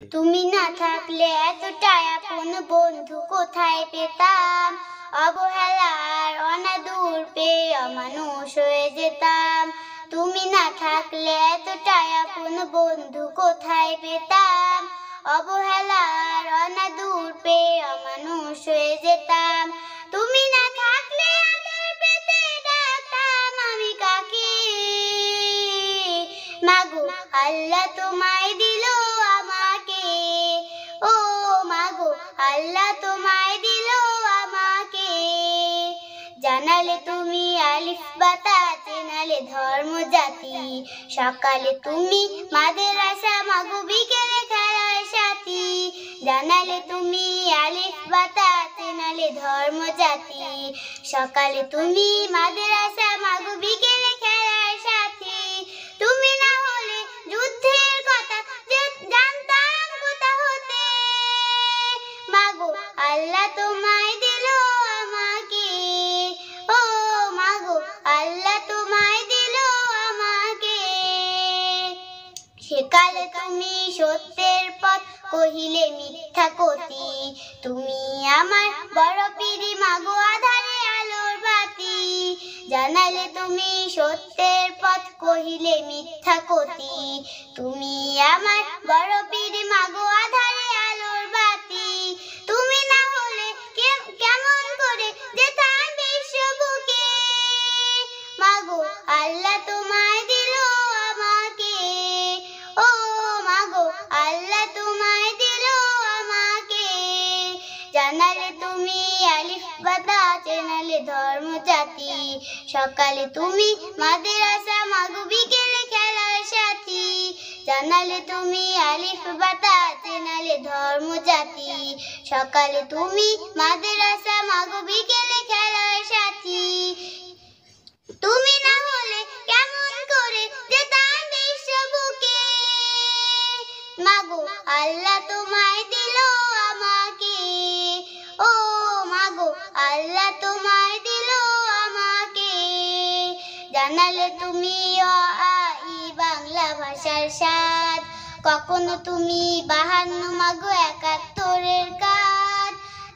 তুমি না থাকলে এতটা আপন বন্ধু কোথায় পেতাম, অবহেলার অনাদর পেয়ে অমানুষ হয়ে যেতাম। তুমি না থাকলে এতটা আপন বন্ধু কোথায় পেতাম, অবহেলার অনাদর পেয়ে অমানুষ হয়ে যেতাম। তুমি না থাকলে আদর পেতে ডাকতাম আমি কাকে, মাগো আল্লাহ তোমায় দিল আমাকে, ও মাগো আল্লাহ তোমায় দিল আমাকে। জানালে তুমি আলিফ বা তা, চেনালে ধর্ম জাতি, সকালে তুমি মাদ্রাসা, মাগো বিকেলে খেলার সাথী। জানালে তুমি আলিফ বা তা, চেনালে ধর্ম জাতি, সকালে তুমি মাদ্রাসা, মাগো বিকেলে খেলার সাথী। তুমি না হলে যুদ্ধের কথা যে জানতাম কোথা হতে, মাগো আল্লাহ তোমায় দিল আমাকে, ও মাগো আল্লাহ তোমায় দিল আমাকে। সেকালে তুমি সত্যের পথ, কহিলে মিথ্যা কতি, তুমি আমার বড় পীরি, মাগো আধারে আলোর বাতি। জানালে তুমি সত্যের পথ, কহিলে মিথ্যা কতি, তুমি আমার বড় পীরি, মাগো আধারে আলোর বাতি। তুমি না হলে কেমন করে যেতাম বিশ্ব বুকে, মাগো আল্লাহ তোমায় দিল আমাকে, ও মাগো আল্লাহ তোমায় দিল আমাকে। জানালে তুমি আলিফ বা তা, চেনালে ধর্ম জাতি, সকালে তুমি মাদ্রাসা, মাগো বিকেলে খেলার সাথী। জানালে তুমি আলিফ বা তা, চেনালে ধর্ম জাতি, সকালে তুমি মাদ্রাসা, মাগো বিকেলে খেলার সাথী। তুমি না হলে কেমন করে যেতাম বিশ্ব বুকে, মাগো আল্লাহ তোমায় দিল আমাকে, ও মাগো আল্লাহ তোমায় দিল আমাকে। জানালে তুমি অ আ ই বাংলা ভাষার স্বাদ, কখনো তুমি 52 মাগো 71-এর কাজ।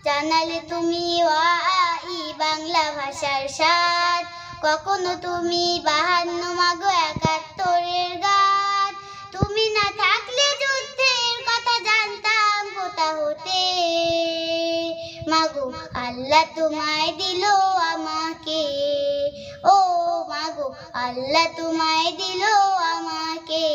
জানালে তুমি অ আ ই বাংলা ভাষার স্বাদ, কখনো তুমি 52 মাগো 71-এর গান। তুমি না থাকলে যুদ্ধের কথা জানতাম কোথা হতে, মাগো আল্লাহ তোমায় দিল আমাকে, ও মাগো আল্লাহ তোমায় দিল আমাকে।